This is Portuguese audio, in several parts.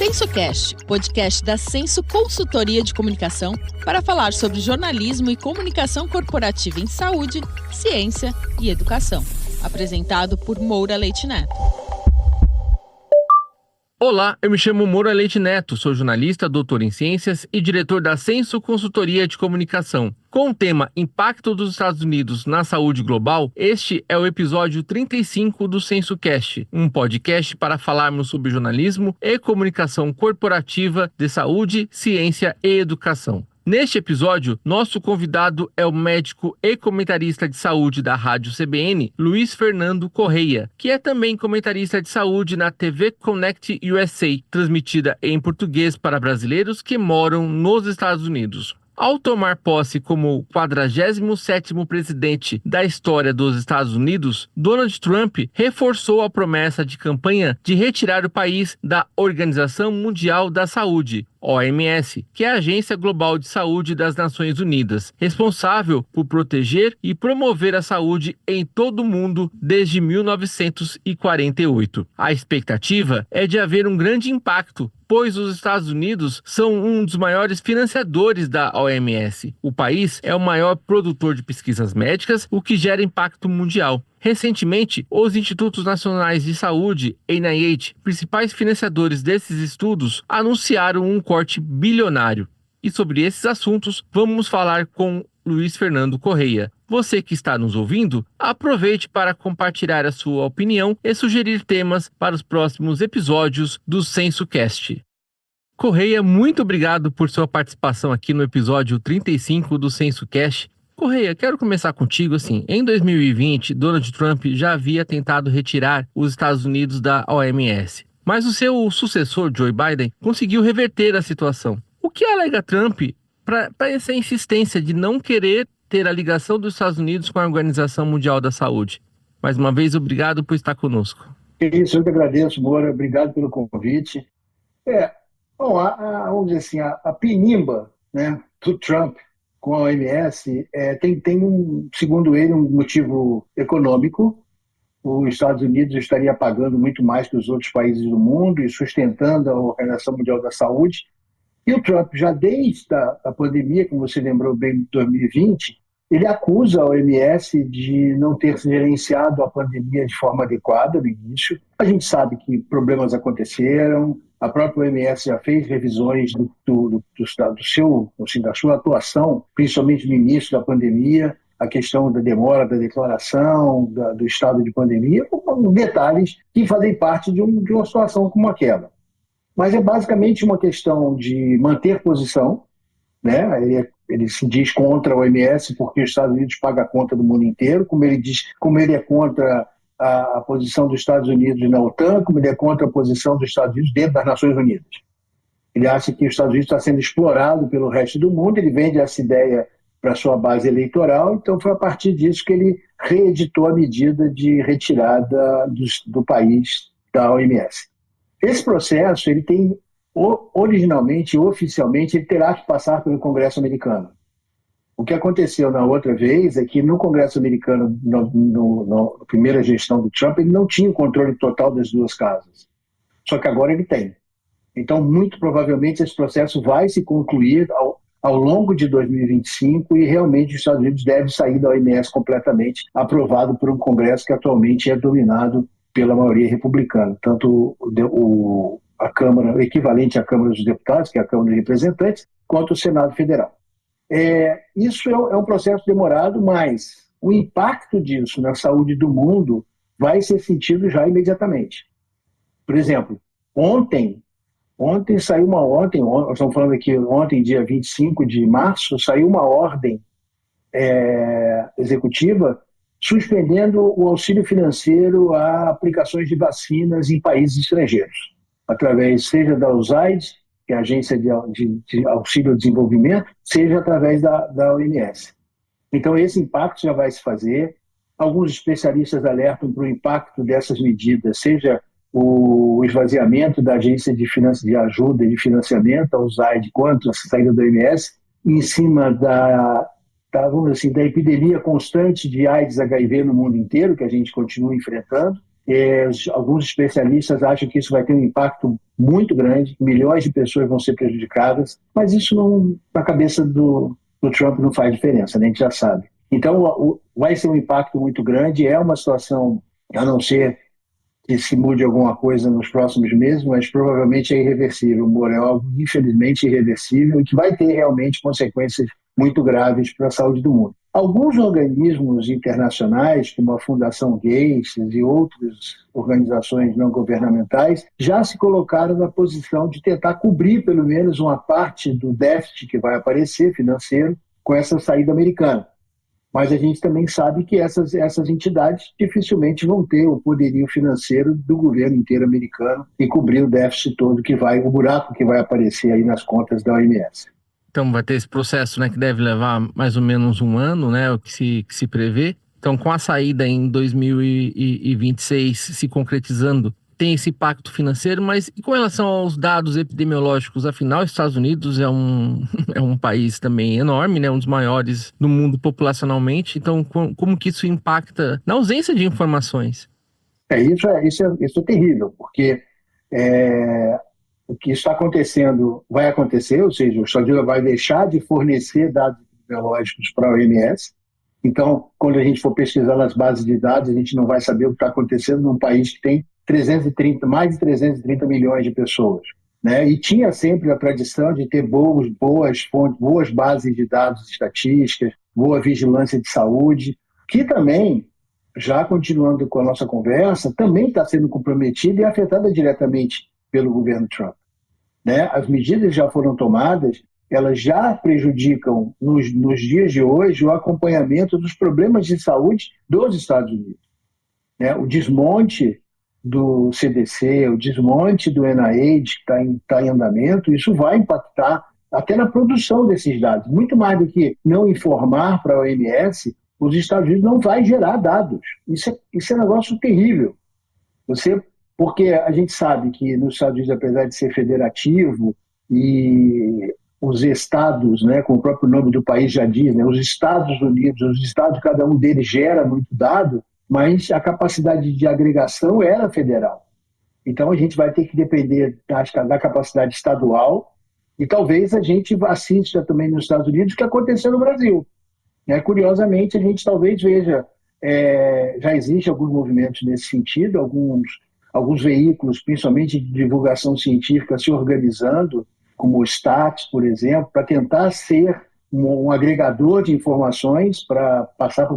SensoCast, podcast da Senso Consultoria de Comunicação, para falar sobre jornalismo e comunicação corporativa em saúde, ciência e educação. Apresentado por Moura Leite Neto. Olá, eu me chamo Moura Leite Neto, sou jornalista, doutor em ciências e diretor da Senso Consultoria de Comunicação. Com o tema Impacto dos Estados Unidos na Saúde Global, este é o episódio 35 do SensoCast, um podcast para falarmos sobre jornalismo e comunicação corporativa de saúde, ciência e educação. Neste episódio, nosso convidado é o médico e comentarista de saúde da Rádio CBN, Luiz Fernando Correia, que é também comentarista de saúde na TV Connect USA, transmitida em português para brasileiros que moram nos Estados Unidos. Ao tomar posse como 47º presidente da história dos Estados Unidos, Donald Trump reforçou a promessa de campanha de retirar o país da Organização Mundial da Saúde, OMS, que é a Agência Global de Saúde das Nações Unidas, responsável por proteger e promover a saúde em todo o mundo desde 1948. A expectativa é de haver um grande impacto, pois os Estados Unidos são um dos maiores financiadores da OMS. O país é o maior produtor de pesquisas médicas, o que gera impacto mundial. Recentemente, os Institutos Nacionais de Saúde, NIH, principais financiadores desses estudos, anunciaram um corte bilionário. E sobre esses assuntos, vamos falar com Luiz Fernando Correia. Você que está nos ouvindo, aproveite para compartilhar a sua opinião e sugerir temas para os próximos episódios do SensoCast. Correia, muito obrigado por sua participação aqui no episódio 35 do SensoCast. Correia, quero começar contigo assim. Em 2020, Donald Trump já havia tentado retirar os Estados Unidos da OMS, mas o seu sucessor, Joe Biden, conseguiu reverter a situação. O que alega Trump para essa insistência de não querer ter a ligação dos Estados Unidos com a Organização Mundial da Saúde? Mais uma vez, obrigado por estar conosco. Isso, eu que agradeço, Moura. Obrigado pelo convite. Vamos dizer assim, a pinimba, né, do Trump com a OMS tem segundo ele, um motivo econômico. Os Estados Unidos estaria pagando muito mais que os outros países do mundo e sustentando a Organização Mundial da Saúde. E o Trump, já desde a pandemia, como você lembrou bem, de 2020, ele acusa a OMS de não ter gerenciado a pandemia de forma adequada no início. A gente sabe que problemas aconteceram, a própria OMS já fez revisões da sua atuação, principalmente no início da pandemia, a questão da demora da declaração, do estado de pandemia, com detalhes que fazem parte de uma situação como aquela. Mas é basicamente uma questão de manter posição, né? Ele se diz contra a OMS porque os Estados Unidos pagam a conta do mundo inteiro, como ele é contra a posição dos Estados Unidos na OTAN, como ele é contra a posição dos Estados Unidos dentro das Nações Unidas. Ele acha que os Estados Unidos está sendo explorado pelo resto do mundo, ele vende essa ideia para sua base eleitoral, então foi a partir disso que ele reeditou a medida de retirada do país da OMS. Esse processo, ele tem, originalmente e oficialmente, ele terá que passar pelo Congresso americano. O que aconteceu na outra vez é que no Congresso americano, na primeira gestão do Trump, ele não tinha o controle total das duas casas. Só que agora ele tem. Então, muito provavelmente, esse processo vai se concluir ao longo de 2025 e realmente os Estados Unidos devem sair da OMS completamente, aprovado por um Congresso que atualmente é dominado pela maioria republicana, tanto a Câmara, o equivalente à Câmara dos Deputados, que é a Câmara dos Representantes, quanto o Senado Federal. Isso é um processo demorado, mas o impacto disso na saúde do mundo vai ser sentido já imediatamente. Por exemplo, ontem saiu uma ordem, nós estamos falando aqui ontem, dia 25 de março, saiu uma ordem executiva suspendendo o auxílio financeiro a aplicações de vacinas em países estrangeiros, através seja da USAID, que é a Agência de Auxílio ao Desenvolvimento, seja através da OMS. Então, esse impacto já vai se fazer. Alguns especialistas alertam para o impacto dessas medidas, seja o esvaziamento da Agência de Ajuda e de Financiamento, a USAID, quanto a saída da OMS, em cima vamos dizer assim, da epidemia constante de AIDS e HIV no mundo inteiro, que a gente continua enfrentando. Alguns especialistas acham que isso vai ter um impacto muito grande, milhões de pessoas vão ser prejudicadas, mas isso não, na cabeça do Trump não faz diferença, né? A gente já sabe. Então, vai ser um impacto muito grande, é uma situação, a não ser que se mude alguma coisa nos próximos meses, mas provavelmente é irreversível, é algo infelizmente irreversível e que vai ter realmente consequências muito graves para a saúde do mundo. Alguns organismos internacionais, como a Fundação Gates e outras organizações não governamentais, já se colocaram na posição de tentar cobrir pelo menos uma parte do déficit que vai aparecer financeiro com essa saída americana. Mas a gente também sabe que essas entidades dificilmente vão ter o poderio financeiro do governo inteiro americano e cobrir o déficit todo o buraco que vai aparecer aí nas contas da OMS. Então vai ter esse processo, né, que deve levar mais ou menos um ano, né, o que se prevê. Então, com a saída em 2026 se concretizando, tem esse impacto financeiro, mas e com relação aos dados epidemiológicos, afinal, os Estados Unidos é um país também enorme, né, um dos maiores do mundo populacionalmente. Então, como que isso impacta na ausência de informações? Isso é terrível, porque o que está acontecendo vai acontecer, ou seja, o Estados Unidos vai deixar de fornecer dados epidemiológicos para a OMS. Então, quando a gente for pesquisar nas bases de dados, a gente não vai saber o que está acontecendo num país que tem mais de 330 milhões de pessoas, né? E tinha sempre a tradição de ter boas fontes, boas bases de dados estatísticas, boa vigilância de saúde, que também, já continuando com a nossa conversa, também está sendo comprometida e afetada diretamente pelo governo Trump, né? As medidas já foram tomadas, elas já prejudicam nos dias de hoje o acompanhamento dos problemas de saúde dos Estados Unidos, né? O desmonte do CDC, o desmonte do NIH que está em andamento, isso vai impactar até na produção desses dados. Muito mais do que não informar para a OMS, os Estados Unidos não vai gerar dados. Isso é um negócio terrível. Porque a gente sabe que nos Estados Unidos, apesar de ser federativo, e os estados, né, como o próprio nome do país já diz, né, os Estados Unidos, os estados, cada um deles gera muito dado, mas a capacidade de agregação era federal. Então a gente vai ter que depender da capacidade estadual e talvez a gente assista também nos Estados Unidos o que aconteceu no Brasil. Curiosamente, a gente talvez veja, já existem alguns movimentos nesse sentido, alguns veículos, principalmente de divulgação científica, se organizando, como o Stats, por exemplo, para tentar ser um agregador de informações para passar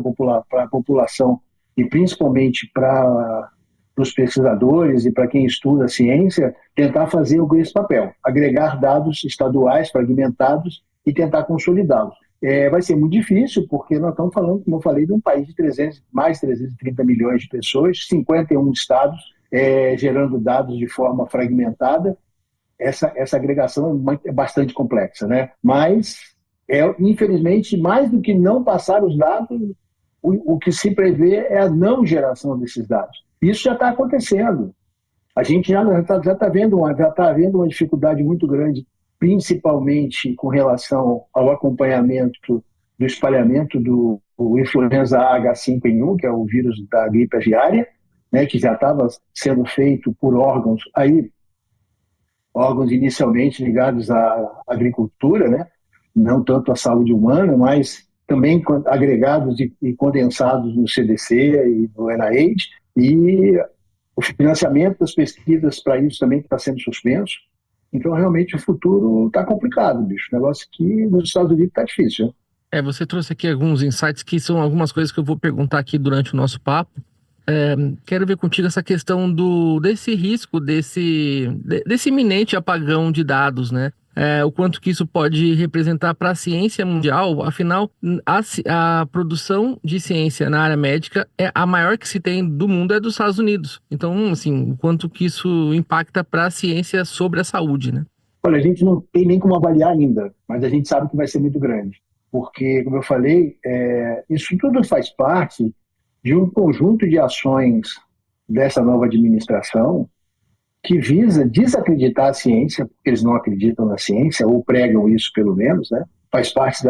para a população e principalmente para os pesquisadores e para quem estuda a ciência, tentar fazer esse papel, agregar dados estaduais fragmentados e tentar consolidá-los. Vai ser muito difícil, porque nós estamos falando, como eu falei, de um país de mais de 330 milhões de pessoas, 51 estados, gerando dados de forma fragmentada. Essa agregação é bastante complexa, né? Mas, infelizmente, mais do que não passar os dados, o que se prevê é a não geração desses dados. Isso já está acontecendo. A gente já está vendo uma dificuldade muito grande, principalmente com relação ao acompanhamento do espalhamento do influenza H5N1, que é o vírus da gripe aviária, né, que já estava sendo feito por órgãos inicialmente ligados à agricultura, né, não tanto à saúde humana, mas também agregados e condensados no CDC e no NIH, e o financiamento das pesquisas para isso também está sendo suspenso. Então, realmente, o futuro está complicado, bicho. O negócio aqui nos Estados Unidos está difícil, né? Você trouxe aqui alguns insights que são algumas coisas que eu vou perguntar aqui durante o nosso papo. Quero ver contigo essa questão desse risco, desse iminente apagão de dados, né? O quanto que isso pode representar para a ciência mundial. Afinal, a produção de ciência na área médica a maior que se tem do mundo é dos Estados Unidos. Então, assim, o quanto que isso impacta para a ciência sobre a saúde, né? Olha, a gente não tem nem como avaliar ainda, mas a gente sabe que vai ser muito grande. Porque, como eu falei, isso tudo faz parte de um conjunto de ações dessa nova administração que visa desacreditar a ciência, porque eles não acreditam na ciência, ou pregam isso pelo menos, né? Faz parte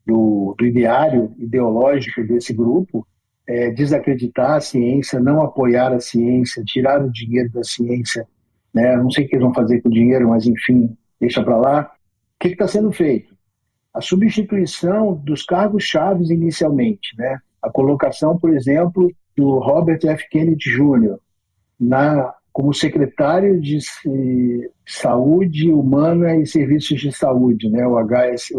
do ideário ideológico desse grupo, desacreditar a ciência, não apoiar a ciência, tirar o dinheiro da ciência, né? Não sei o que eles vão fazer com o dinheiro, mas enfim, deixa para lá. O que está sendo feito? A substituição dos cargos-chave inicialmente, né? A colocação, por exemplo, do Robert F. Kennedy Jr. como secretário de Saúde Humana e Serviços de Saúde, né? o HHS,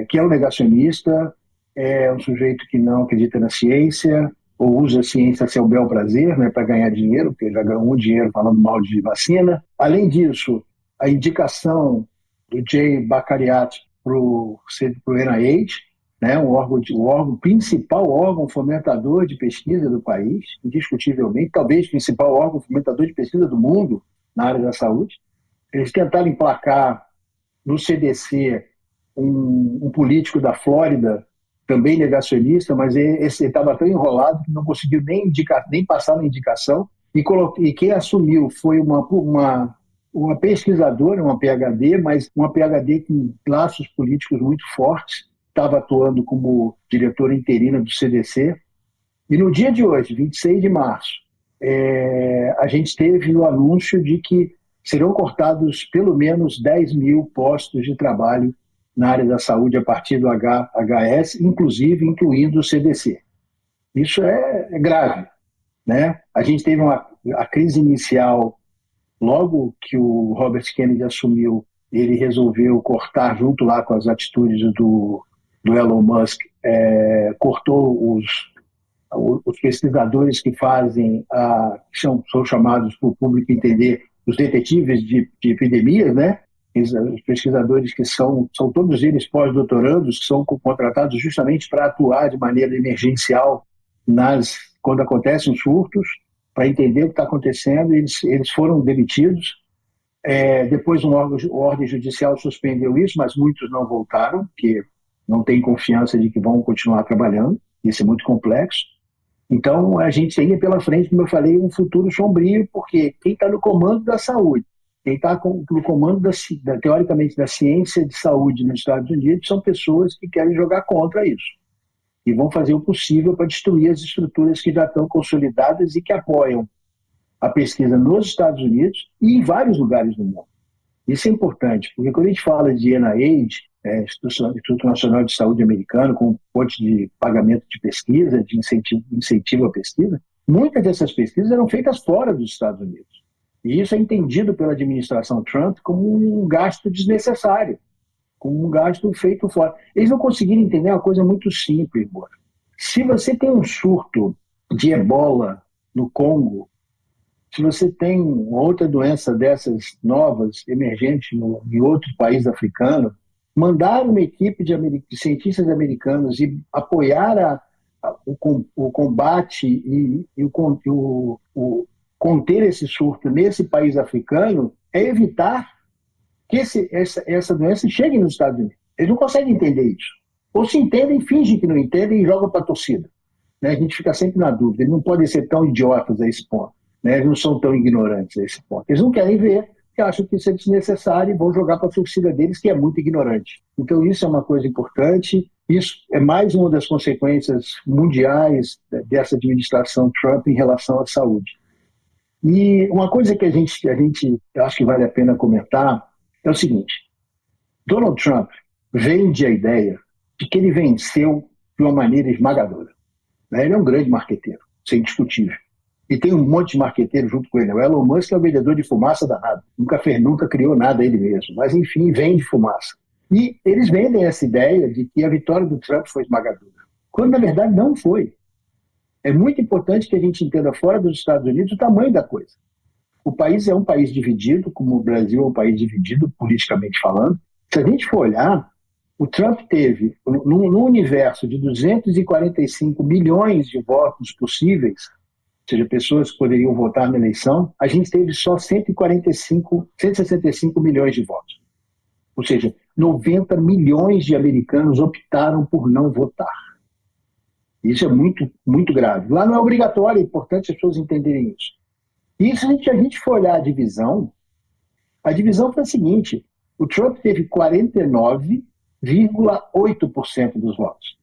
que é um negacionista, é um sujeito que não acredita na ciência, ou usa a ciência a seu bel prazer, né, para ganhar dinheiro, porque ele já ganhou dinheiro falando mal de vacina. Além disso, a indicação do Jay Bacariat para o NIH, né, o principal órgão fomentador de pesquisa do país, indiscutivelmente, talvez o principal órgão fomentador de pesquisa do mundo na área da saúde. Eles tentaram emplacar no CDC um político da Flórida, também negacionista, mas esse estava tão enrolado que não conseguiu nem passar na indicação, e quem assumiu foi uma pesquisadora, uma PhD, mas uma PhD com laços políticos muito fortes, estava atuando como diretora interina do CDC. E no dia de hoje, 26 de março, a gente teve o anúncio de que serão cortados pelo menos 10 mil postos de trabalho na área da saúde a partir do HHS, incluindo o CDC. Isso é grave, né? A gente teve a crise inicial, logo que o Robert Kennedy assumiu, ele resolveu cortar, junto lá com as atitudes do Elon Musk, cortou os pesquisadores que fazem, são chamados para o público entender, os detetives de epidemias, né? Os pesquisadores que são todos eles pós-doutorandos, que são contratados justamente para atuar de maneira emergencial quando acontecem os surtos, para entender o que está acontecendo. Eles foram demitidos. Depois a ordem judicial suspendeu isso, mas muitos não voltaram, porque não têm confiança de que vão continuar trabalhando. Isso é muito complexo. Então, a gente tem pela frente, como eu falei, um futuro sombrio, porque quem está no comando da saúde, quem está no comando, teoricamente, da ciência de saúde nos Estados Unidos são pessoas que querem jogar contra isso e vão fazer o possível para destruir as estruturas que já estão consolidadas e que apoiam a pesquisa nos Estados Unidos e em vários lugares do mundo. Isso é importante, porque quando a gente fala de NIH, Instituto Nacional de Saúde americano, com fonte de pagamento de pesquisa, de incentivo à pesquisa, muitas dessas pesquisas eram feitas fora dos Estados Unidos. E isso é entendido pela administração Trump como um gasto desnecessário, como um gasto feito fora. Eles não conseguiram entender uma coisa muito simples, Moura. Se você tem um surto de ebola no Congo, se você tem outra doença dessas novas, emergente em outro país africano, mandar uma equipe de cientistas americanos e apoiar o combate e conter esse surto nesse país africano é evitar que essa doença chegue nos Estados Unidos. Eles não conseguem entender isso. Ou se entendem, fingem que não entendem e jogam para a torcida. Né? A gente fica sempre na dúvida. Eles não podem ser tão idiotas a esse ponto. Né? Eles não são tão ignorantes a esse ponto. Eles não querem ver, porque acham que isso é desnecessário e vão jogar para a torcida deles, que é muito ignorante. Então isso é uma coisa importante. Isso é mais uma das consequências mundiais dessa administração Trump em relação à saúde. E uma coisa que a gente acho que vale a pena comentar é o seguinte: Donald Trump vende a ideia de que ele venceu de uma maneira esmagadora. Ele é um grande marqueteiro, isso é indiscutível. E tem um monte de marqueteiro junto com ele. O Elon Musk é um vendedor de fumaça danado. Nunca criou nada ele mesmo. Mas, enfim, vende fumaça. E eles vendem essa ideia de que a vitória do Trump foi esmagadora, quando, na verdade, não foi. É muito importante que a gente entenda fora dos Estados Unidos o tamanho da coisa. O país é um país dividido, como o Brasil é um país dividido, politicamente falando. Se a gente for olhar, o Trump teve, no universo de 245 milhões de votos possíveis, ou seja, pessoas que poderiam votar na eleição, a gente teve só 165 milhões de votos. Ou seja, 90 milhões de americanos optaram por não votar. Isso é muito, muito grave. Lá não é obrigatório, é importante as pessoas entenderem isso. E se a gente for olhar a divisão foi a seguinte: o Trump teve 49,8% dos votos.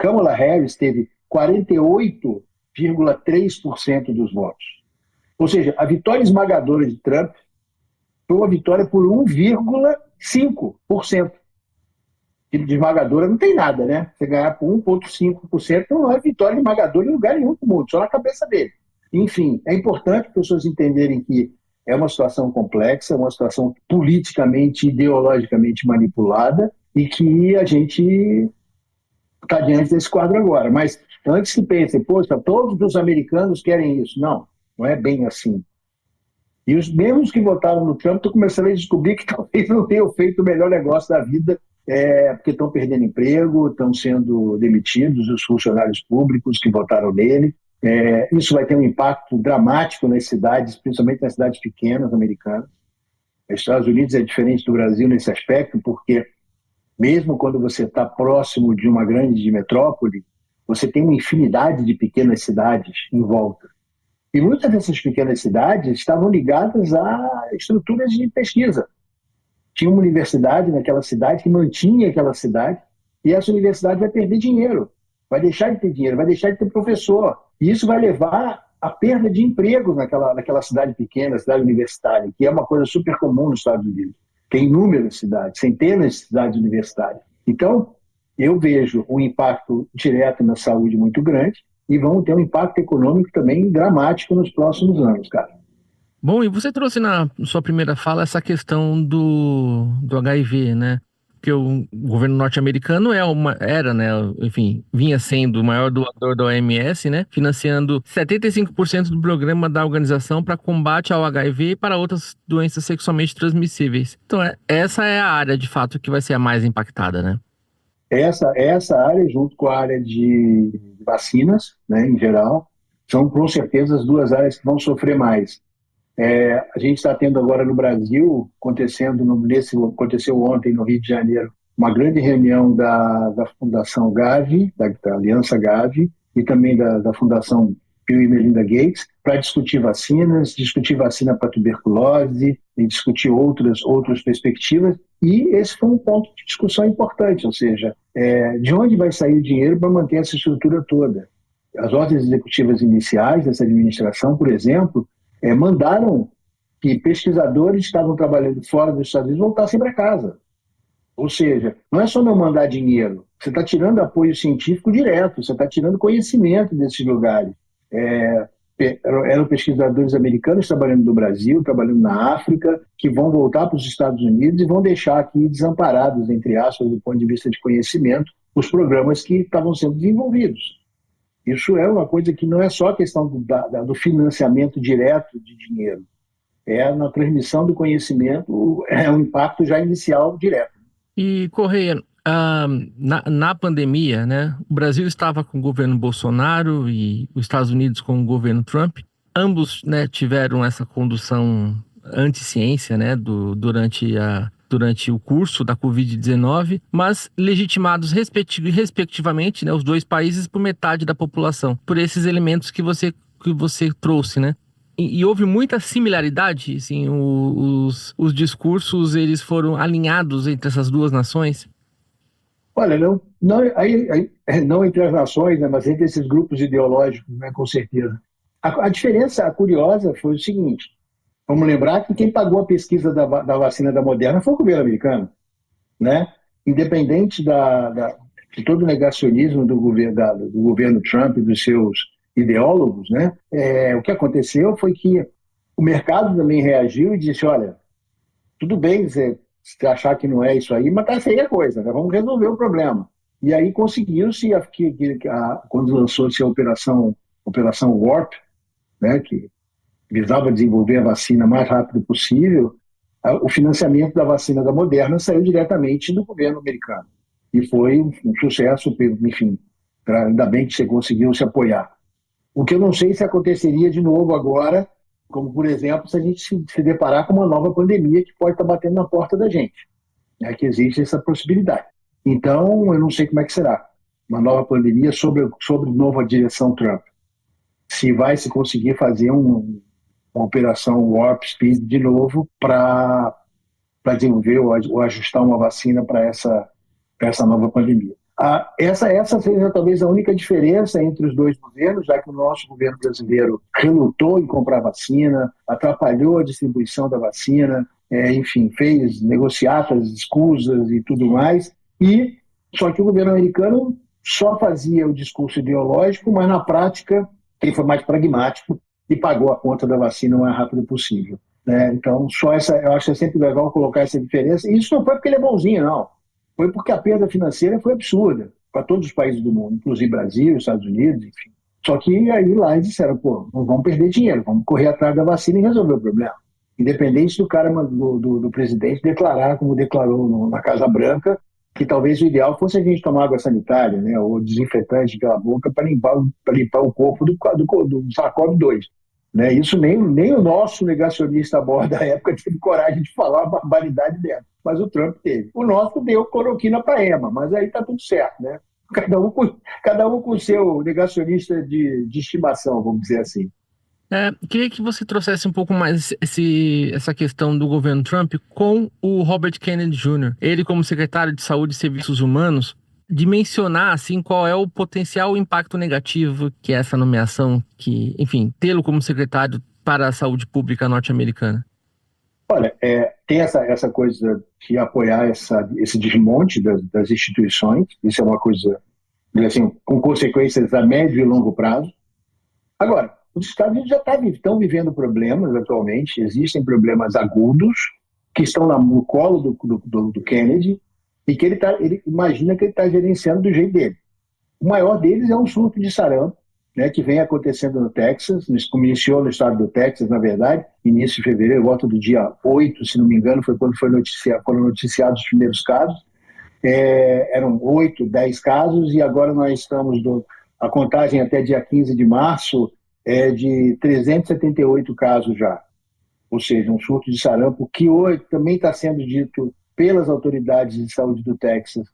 Kamala Harris teve 48,3% dos votos. Ou seja, a vitória esmagadora de Trump foi uma vitória por 1,5%. De esmagadora não tem nada, né? Você ganhar por 1,5% não é vitória esmagadora em lugar nenhum do mundo, só na cabeça dele. Enfim, é importante as pessoas entenderem que é uma situação complexa, uma situação politicamente, ideologicamente manipulada e que a gente está diante desse quadro agora. Mas antes que pensem, poxa, todos os americanos querem isso. Não, não é bem assim. E os mesmos que votaram no Trump estão começando a descobrir que talvez não tenham feito o melhor negócio da vida, porque estão perdendo emprego, estão sendo demitidos os funcionários públicos que votaram nele. Isso vai ter um impacto dramático nas cidades, principalmente nas cidades pequenas americanas. Os Estados Unidos é diferente do Brasil nesse aspecto, porque mesmo quando você está próximo de uma grande metrópole, você tem uma infinidade de pequenas cidades em volta. E muitas dessas pequenas cidades estavam ligadas a estruturas de pesquisa. Tinha uma universidade naquela cidade que mantinha aquela cidade, e essa universidade vai perder dinheiro, vai deixar de ter dinheiro, vai deixar de ter professor. E isso vai levar à perda de empregos naquela cidade pequena, cidade universitária, que é uma coisa super comum nos Estados Unidos. Tem inúmeras cidades, centenas de cidades universitárias. Então, eu vejo um impacto direto na saúde muito grande e vamos ter um impacto econômico também dramático nos próximos anos, cara. Bom, e você trouxe na sua primeira fala essa questão do HIV, né? Porque o governo norte-americano vinha sendo o maior doador da OMS, né? Financiando 75% do programa da organização para combate ao HIV e para outras doenças sexualmente transmissíveis. Então, essa é a área, de fato, que vai ser a mais impactada, né? Essa área, junto com a área de vacinas, né, em geral, são com certeza as duas áreas que vão sofrer mais. A gente está tendo agora no Brasil, aconteceu ontem no Rio de Janeiro, uma grande reunião da Fundação Gavi, da Aliança Gavi, e também da Fundação Bill e Melinda Gates, para discutir vacinas, discutir vacina para tuberculose e discutir outras perspectivas. E esse foi um ponto de discussão importante, ou seja, de onde vai sair o dinheiro para manter essa estrutura toda? As ordens executivas iniciais dessa administração, por exemplo, mandaram que pesquisadores que estavam trabalhando fora dos Estados Unidos voltassem para casa. Ou seja, não é só não mandar dinheiro, você está tirando apoio científico direto, você está tirando conhecimento desses lugares. Eram pesquisadores americanos trabalhando no Brasil, trabalhando na África, que vão voltar para os Estados Unidos e vão deixar aqui desamparados, entre aspas, do ponto de vista de conhecimento, os programas que estavam sendo desenvolvidos. Isso é uma coisa que não é só a questão do financiamento direto de dinheiro, na transmissão do conhecimento, um impacto já inicial direto. E, Correia, na pandemia, né, o Brasil estava com o governo Bolsonaro e os Estados Unidos com o governo Trump. Ambos, né, tiveram essa condução anti-ciência, né, durante o curso da Covid-19, mas legitimados respectivamente, né, os dois países por metade da população, por esses elementos que você trouxe, né? E houve muita similaridade, assim, os discursos, eles foram alinhados entre essas duas nações? Olha, não entre as nações, né, mas entre esses grupos ideológicos, né, com certeza. A diferença curiosa foi o seguinte: vamos lembrar que quem pagou a pesquisa da vacina da Moderna foi o governo americano, né? Independente de todo o negacionismo do governo Trump e dos seus ideólogos, né? O que aconteceu foi que o mercado também reagiu e disse: olha, tudo bem você achar que não é isso aí, mas tá feia a coisa, né? Vamos resolver o problema. E aí conseguiu-se, quando lançou-se a Operação Warp, né, que visava desenvolver a vacina o mais rápido possível, o financiamento da vacina da Moderna saiu diretamente do governo americano. E foi um sucesso, enfim, ainda bem que você conseguiu se apoiar. O que eu não sei se aconteceria de novo agora, como, por exemplo, se a gente se deparar com uma nova pandemia que pode estar batendo na porta da gente, né, que existe essa possibilidade. Então, eu não sei como é que será uma nova pandemia sobre nova direção Trump. Se vai se conseguir fazer uma operação Warp Speed de novo para desenvolver ou ajustar uma vacina para essa nova pandemia. Essa seria talvez a única diferença entre os dois governos, já que o nosso governo brasileiro relutou em comprar vacina, atrapalhou a distribuição da vacina, enfim, fez negociatas escusas e tudo mais, só que o governo americano só fazia o discurso ideológico, mas na prática ele foi mais pragmático e pagou a conta da vacina o mais rápido possível. Então, eu acho que é sempre legal colocar essa diferença, e isso não foi porque ele é bonzinho, não. Foi porque a perda financeira foi absurda para todos os países do mundo, inclusive Brasil, Estados Unidos, enfim. Só que aí lá eles disseram, não vamos perder dinheiro, vamos correr atrás da vacina e resolver o problema. Independente do cara, do presidente declarar, como declarou na Casa Branca, que talvez o ideal fosse a gente tomar água sanitária, né, ou desinfetante pela boca para limpar o corpo do SARS-CoV-2. Né? Isso nem o nosso negacionista a bordo da época teve coragem de falar uma barbaridade dessa. Mas o Trump teve. O nosso deu cloroquina para EMA, mas aí está tudo certo, né? Cada um com o seu negacionista de estimação, vamos dizer assim. Queria que você trouxesse um pouco mais essa questão do governo Trump com o Robert Kennedy Jr. Ele, como secretário de Saúde e Serviços Humanos, dimensionar assim, qual é o potencial impacto negativo que é essa nomeação, tê-lo como secretário para a saúde pública norte-americana. Olha, tem essa coisa de apoiar esse desmonte das instituições, isso é uma coisa assim, com consequências a médio e longo prazo. Agora, os Estados Unidos já estão vivendo problemas atualmente, existem problemas agudos que estão no colo do Kennedy e que ele imagina que ele está gerenciando do jeito dele. O maior deles é um surto de sarampo, né, que vem acontecendo no Texas, iniciou no estado do Texas, na verdade, início de fevereiro, volta do dia 8, se não me engano, foi quando foram noticiados os primeiros casos. Eram 8, 10 casos, e agora nós estamos, a contagem até dia 15 de março é de 378 casos já. Ou seja, um surto de sarampo que hoje também está sendo dito pelas autoridades de saúde do Texas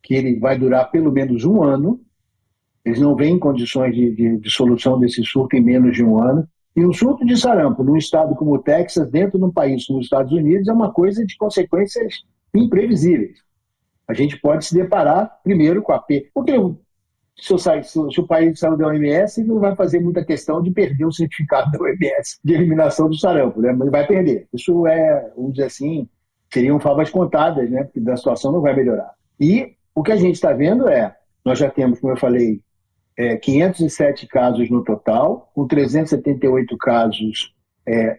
que ele vai durar pelo menos um ano. Eles não veem condições de solução desse surto em menos de um ano. E um surto de sarampo num estado como o Texas, dentro de um país como os Estados Unidos, é uma coisa de consequências imprevisíveis. A gente pode se deparar primeiro com a perda. Porque se o país saiu da OMS, ele não vai fazer muita questão de perder o certificado da OMS de eliminação do sarampo, né? Mas ele vai perder. Isso vamos dizer assim, seriam favas contadas, né? Porque a situação não vai melhorar. E o que a gente está vendo nós já temos, como eu falei, 507 casos no total, com 378 casos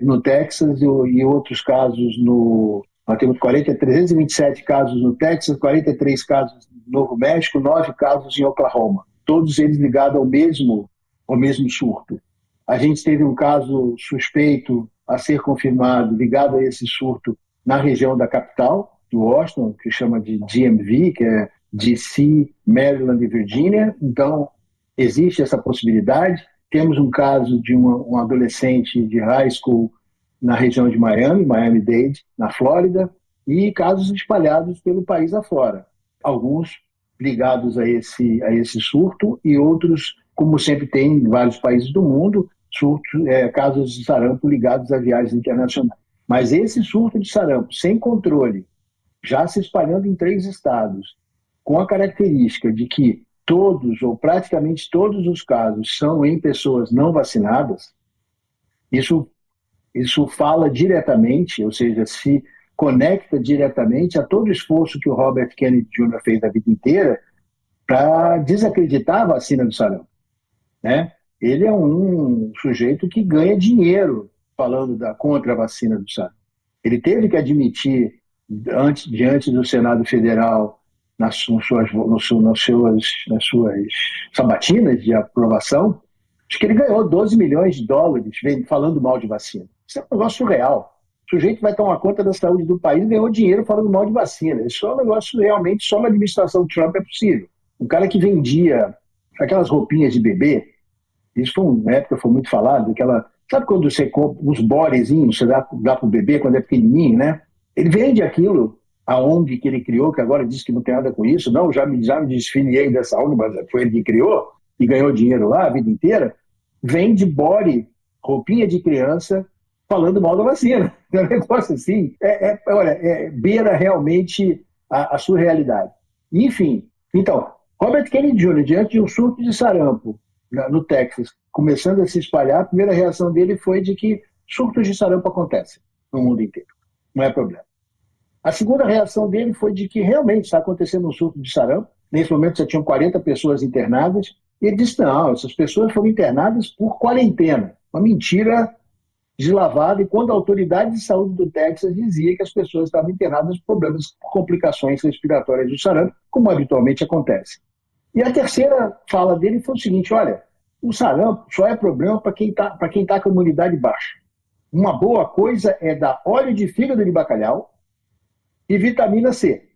no Texas e outros casos nós temos 327 casos no Texas, 43 casos no Novo México, 9 casos em Oklahoma, todos eles ligados ao mesmo surto. A gente teve um caso suspeito a ser confirmado, ligado a esse surto, na região da capital, de Washington, que chama de DMV, que é DC, Maryland e Virgínia. Então, existe essa possibilidade. Temos um caso de um adolescente de high school na região de Miami-Dade, na Flórida, e casos espalhados pelo país afora. Alguns ligados a esse surto e outros, como sempre tem em vários países do mundo, casos de sarampo ligados a viagens internacionais. Mas esse surto de sarampo, sem controle, já se espalhando em 3 estados, com a característica de que todos ou praticamente todos os casos são em pessoas não vacinadas, isso fala diretamente, ou seja, se conecta diretamente a todo o esforço que o Robert Kennedy Jr. fez a vida inteira para desacreditar a vacina do sarampo, né? Ele é um sujeito que ganha dinheiro falando contra a vacina do sarampo. Ele teve que admitir, diante do Senado Federal, nas suas sabatinas de aprovação, acho que ele ganhou $12 milhões falando mal de vacina. Isso é um negócio surreal. O sujeito vai tomar conta da saúde do país e ganhou dinheiro falando mal de vacina. Isso é um negócio realmente, só na administração Trump é possível. Um cara que vendia aquelas roupinhas de bebê, isso na época foi muito falado, sabe quando você compra uns borezinhos, você dá para o bebê quando é pequenininho, né? Ele vende aquilo, a ONG que ele criou, que agora diz que não tem nada com isso, não, já me desfiliei dessa ONG, mas foi ele que criou e ganhou dinheiro lá a vida inteira, vende bore, roupinha de criança, falando mal da vacina. É um negócio assim, beira realmente a surrealidade. Enfim, então, Robert Kennedy Jr., diante de um surto de sarampo no Texas, começando a se espalhar, a primeira reação dele foi de que surtos de sarampo acontecem no mundo inteiro, não é problema. A segunda reação dele foi de que realmente está acontecendo um surto de sarampo. Nesse momento já tinham 40 pessoas internadas, e ele disse, não, essas pessoas foram internadas por quarentena. Uma mentira deslavada, e quando a autoridade de saúde do Texas dizia que as pessoas estavam internadas por problemas, complicações respiratórias do sarampo, como habitualmente acontece. E a terceira fala dele foi o seguinte, olha, o sarampo só é problema para quem tá com a imunidade baixa. Uma boa coisa é dar óleo de fígado de bacalhau e vitamina C.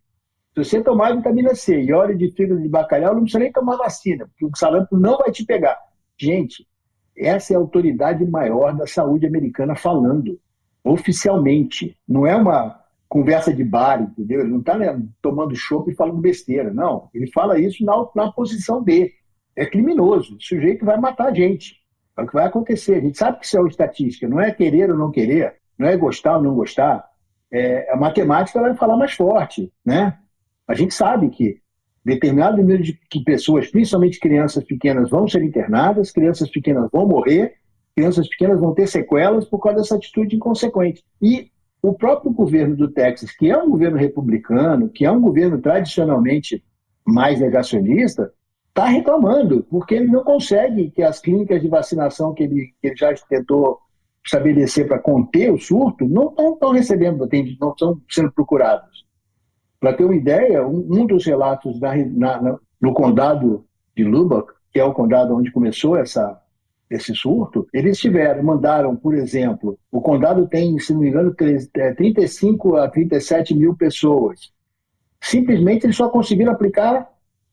Se você tomar vitamina C e óleo de fígado de bacalhau, não precisa nem tomar vacina, porque o sarampo não vai te pegar. Gente, essa é a autoridade maior da saúde americana falando, oficialmente. Não é uma conversa de bar, entendeu? Ele não está tomando chopp e falando besteira, não. Ele fala isso na posição dele. É criminoso, o sujeito vai matar a gente. É o que vai acontecer. A gente sabe que isso é uma estatística, não é querer ou não querer, não é gostar ou não gostar. A matemática vai falar mais forte, né? A gente sabe que determinado número de pessoas, principalmente crianças pequenas, vão ser internadas, crianças pequenas vão morrer, crianças pequenas vão ter sequelas por causa dessa atitude inconsequente. E o próprio governo do Texas, que é um governo republicano, que é um governo tradicionalmente mais negacionista, está reclamando, porque ele não consegue que as clínicas de vacinação que ele já tentou estabelecer para conter o surto não estão recebendo, não estão sendo procurados. Para ter uma ideia, um dos relatos no condado de Lubbock, que é o condado onde começou esse surto, eles mandaram, por exemplo, o condado tem, se não me engano, 35 a 37 mil pessoas. Simplesmente eles só conseguiram aplicar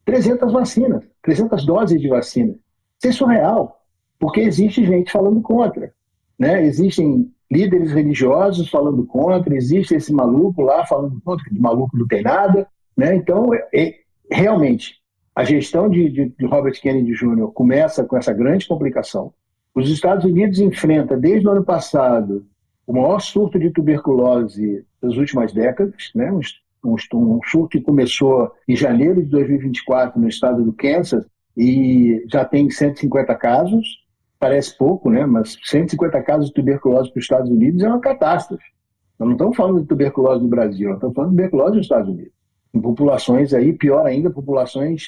300 vacinas, 300 doses de vacina. Isso é surreal, porque existe gente falando contra, né? Existem líderes religiosos falando contra, existe esse maluco lá falando contra, que de maluco não tem nada, né? Então, realmente, a gestão de Robert Kennedy Jr. começa com essa grande complicação. Os Estados Unidos enfrentam, desde o ano passado, o maior surto de tuberculose das últimas décadas, né? Um surto que começou em janeiro de 2024 no estado do Kansas e já tem 150 casos. Parece pouco, né? Mas 150 casos de tuberculose para os Estados Unidos é uma catástrofe. Nós não estamos falando de tuberculose no Brasil, nós estamos falando de tuberculose nos Estados Unidos. Em populações aí, pior ainda, populações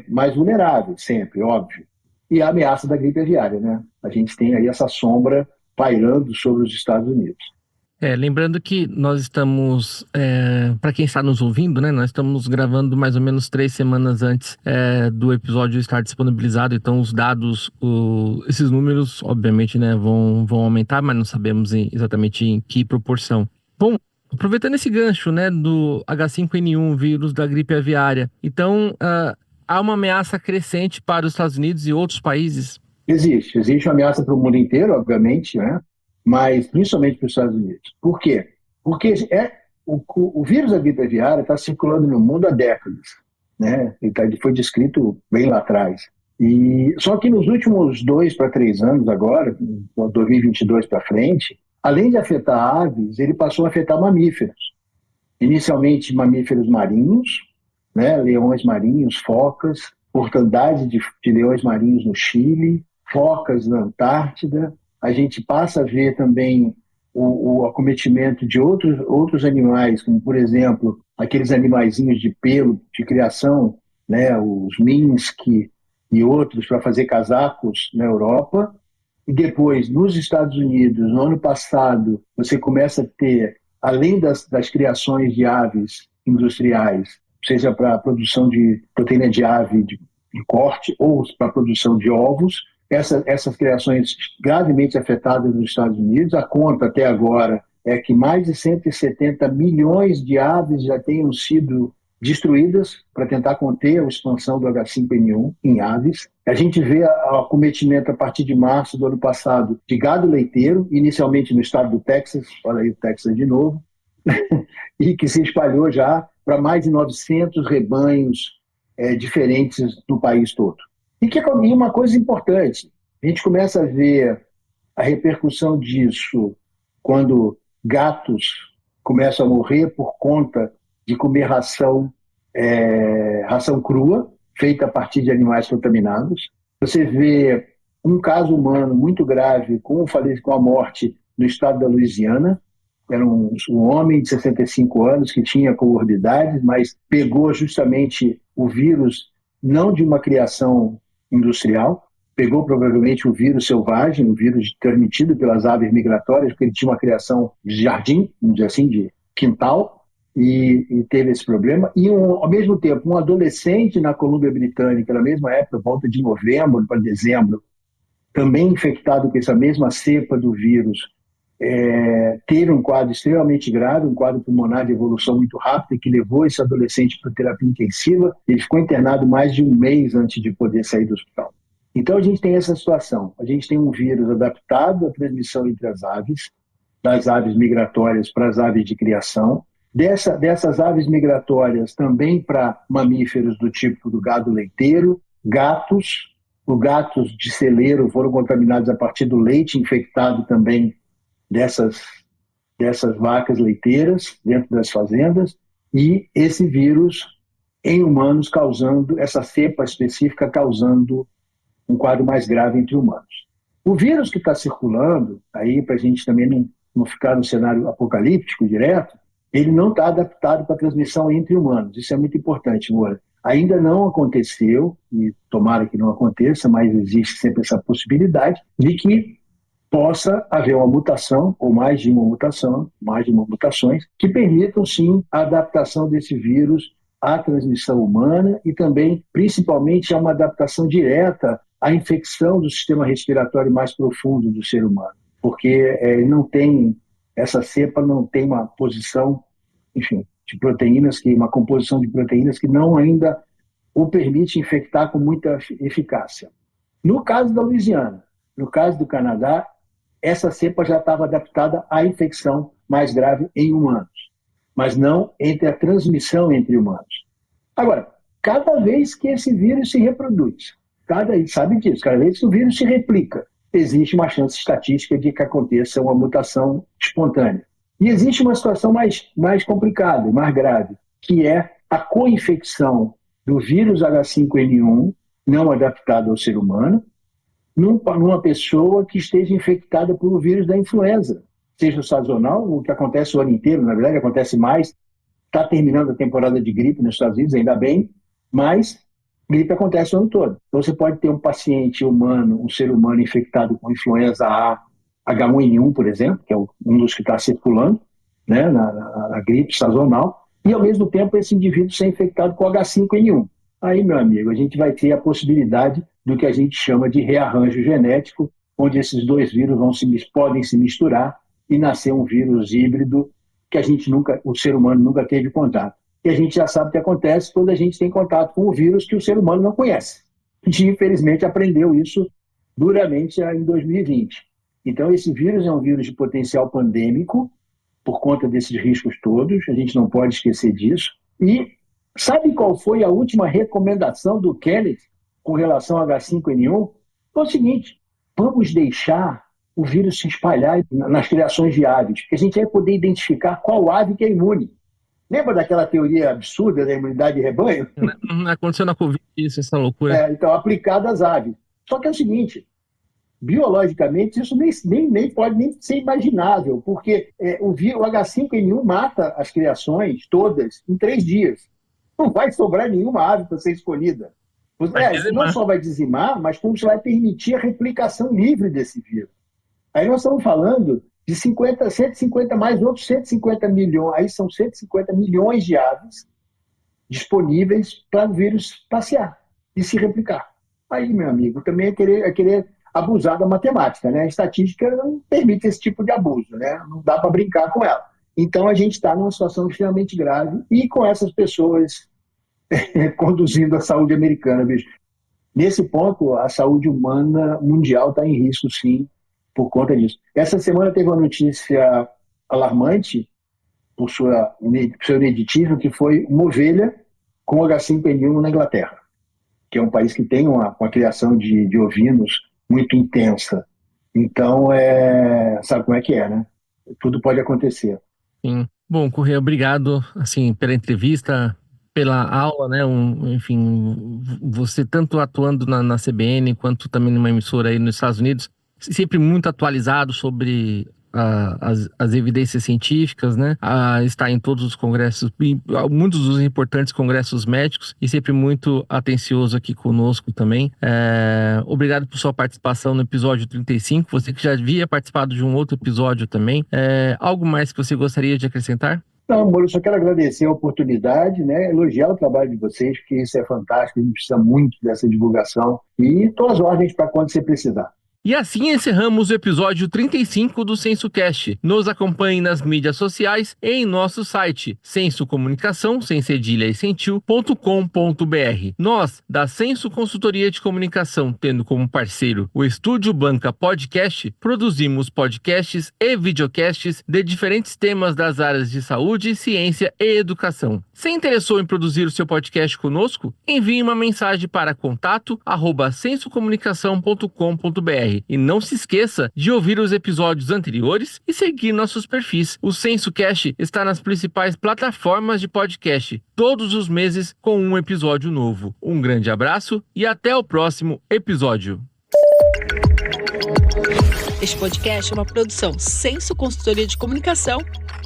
mais vulneráveis, sempre, óbvio. E a ameaça da gripe aviária, né? A gente tem aí essa sombra pairando sobre os Estados Unidos. Lembrando que nós estamos, para quem está nos ouvindo, né, nós estamos gravando mais ou menos 3 semanas antes do episódio estar disponibilizado, então os dados, esses números, obviamente, né, vão aumentar, mas não sabemos exatamente em que proporção. Bom, aproveitando esse gancho, né, do H5N1, vírus da gripe aviária, então há uma ameaça crescente para os Estados Unidos e outros países? Existe uma ameaça para o mundo inteiro, obviamente, né? Mas principalmente para os Estados Unidos. Por quê? Porque o vírus da gripe aviária está circulando no mundo há décadas, né? Ele foi descrito bem lá atrás. Só que nos últimos 2 para 3 anos agora, 2022 para frente, além de afetar aves, ele passou a afetar mamíferos. Inicialmente mamíferos marinhos, né? Leões marinhos, focas, mortandade de leões marinhos no Chile, focas na Antártida. A gente passa a ver também o acometimento de outros animais, como, por exemplo, aqueles animaizinhos de pelo de criação, né, os Minsk e outros, para fazer casacos na Europa. E depois, nos Estados Unidos, no ano passado, você começa a ter, além das criações de aves industriais, seja para a produção de proteína de ave de corte ou para a produção de ovos, essas criações gravemente afetadas nos Estados Unidos. A conta até agora é que mais de 170 milhões de aves já tenham sido destruídas para tentar conter a expansão do H5N1 em aves. A gente vê o acometimento a partir de março do ano passado de gado leiteiro, inicialmente no estado do Texas, olha aí o Texas de novo, e que se espalhou já para mais de 900 rebanhos diferentes no país todo. E uma coisa importante, a gente começa a ver a repercussão disso quando gatos começam a morrer por conta de comer ração crua, feita a partir de animais contaminados. Você vê um caso humano muito grave com a morte no estado da Louisiana. Era um homem de 65 anos que tinha comorbidades, mas pegou justamente o vírus não de uma criação industrial, pegou provavelmente o vírus selvagem, o vírus transmitido pelas aves migratórias, porque ele tinha uma criação de jardim, vamos dizer assim, de quintal, e teve esse problema. E, ao mesmo tempo, um adolescente na Colômbia Britânica, na mesma época, volta de novembro para dezembro, também infectado com essa mesma cepa do vírus, teve um quadro extremamente grave, um quadro pulmonar de evolução muito rápida, que levou esse adolescente para terapia intensiva. Ele ficou internado mais de um mês antes de poder sair do hospital. Então a gente tem essa situação. A gente tem um vírus adaptado à transmissão entre as aves, das aves migratórias para as aves de criação, dessas aves migratórias também para mamíferos do tipo do gado leiteiro, gatos. Os gatos de celeiro foram contaminados a partir do leite infectado também dessas vacas leiteiras dentro das fazendas, e esse vírus em humanos causando, essa cepa específica causando um quadro mais grave entre humanos. O vírus que está circulando, aí para a gente também não ficar no cenário apocalíptico direto, ele não está adaptado para transmissão entre humanos. Isso é muito importante, Moura. Ainda não aconteceu, e tomara que não aconteça, mas existe sempre essa possibilidade de que possa haver uma mutação, ou mais de uma mutações, que permitam, sim, a adaptação desse vírus à transmissão humana e também, principalmente, a uma adaptação direta à infecção do sistema respiratório mais profundo do ser humano. Porque essa cepa não tem uma posição, enfim, de proteínas, uma composição de proteínas que não ainda o permite infectar com muita eficácia. No caso da Louisiana, no caso do Canadá, essa cepa já estava adaptada à infecção mais grave em humanos, mas não entre a transmissão entre humanos. Agora, cada vez que esse vírus se reproduz, sabe disso, cada vez que o vírus se replica, existe uma chance estatística de que aconteça uma mutação espontânea. E existe uma situação mais complicada, mais grave, que é a co-infecção do vírus H5N1 não adaptado ao ser humano numa pessoa que esteja infectada por o vírus da influenza, seja sazonal, o que acontece o ano inteiro, na verdade acontece mais, está terminando a temporada de gripe nos Estados Unidos, ainda bem, mas gripe acontece o ano todo. Então você pode ter um paciente humano, um ser humano infectado com influenza A, H1N1, por exemplo, que é um dos que está circulando, né, na gripe sazonal, e ao mesmo tempo esse indivíduo ser infectado com H5N1. Aí, meu amigo, a gente vai ter a possibilidade do que a gente chama de rearranjo genético, onde esses dois vírus podem se misturar e nascer um vírus híbrido que o ser humano nunca teve contato. E a gente já sabe o que acontece quando a gente tem contato com um vírus que o ser humano não conhece. A gente, infelizmente, aprendeu isso duramente em 2020. Então, esse vírus é um vírus de potencial pandêmico, por conta desses riscos todos, a gente não pode esquecer disso. E sabe qual foi a última recomendação do Kenneth com relação ao H5N1? Foi o seguinte: vamos deixar o vírus se espalhar nas criações de aves, porque a gente vai poder identificar qual ave que é imune. Lembra daquela teoria absurda da imunidade de rebanho? Não aconteceu na Covid isso, essa loucura. Então, aplicada às aves. Só que é o seguinte, biologicamente, isso nem pode nem ser imaginável, porque o H5N1 mata as criações todas em 3 dias. Não vai sobrar nenhuma ave para ser escolhida. Não só vai dizimar, mas como você vai permitir a replicação livre desse vírus. Aí nós estamos falando de 150 mais outros 150 milhões, aí são 150 milhões de aves disponíveis para o vírus passear e se replicar. Aí, meu amigo, também é querer abusar da matemática, né? A estatística não permite esse tipo de abuso, né? Não dá para brincar com ela. Então a gente está numa situação extremamente grave e com essas pessoas conduzindo a saúde americana, bicho. Nesse ponto, a saúde humana mundial está em risco, sim, por conta disso. Essa semana teve uma notícia alarmante por seu ineditismo, que foi uma ovelha com H5N1 na Inglaterra, que é um país que tem uma criação de ovinos muito intensa. Então, sabe como é que é, né? Tudo pode acontecer. Sim. Bom, Corrêa, obrigado pela entrevista, pela aula, né? Enfim, você tanto atuando na CBN quanto também numa emissora aí nos Estados Unidos, sempre muito atualizado sobre as evidências científicas, né? Está em todos os congressos, muitos dos importantes congressos médicos, e sempre muito atencioso aqui conosco também. Obrigado por sua participação no episódio 35, você que já havia participado de um outro episódio também. Algo mais que você gostaria de acrescentar? Não, amor, eu só quero agradecer a oportunidade, né? Elogiar o trabalho de vocês, porque isso é fantástico, a gente precisa muito dessa divulgação, e estou às ordens para quando você precisar. E assim encerramos o episódio 35 do SensoCast. Nos acompanhe nas mídias sociais e em nosso site, sensocomunicação, sem cedilha e sem tio.com.br. Nós, da Senso Consultoria de Comunicação, tendo como parceiro o Estúdio Banca Podcast, produzimos podcasts e videocasts de diferentes temas das áreas de saúde, ciência e educação. Se interessou em produzir o seu podcast conosco? Envie uma mensagem para contato@sensocomunicação.com.br. E não se esqueça de ouvir os episódios anteriores e seguir nossos perfis. O SensoCast está nas principais plataformas de podcast, todos os meses com um episódio novo. Um grande abraço e até o próximo episódio. Este podcast é uma produção Senso Consultoria de Comunicação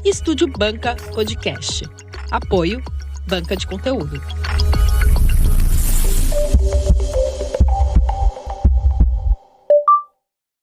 e Estúdio Banca Podcast. Apoio Banca de Conteúdo.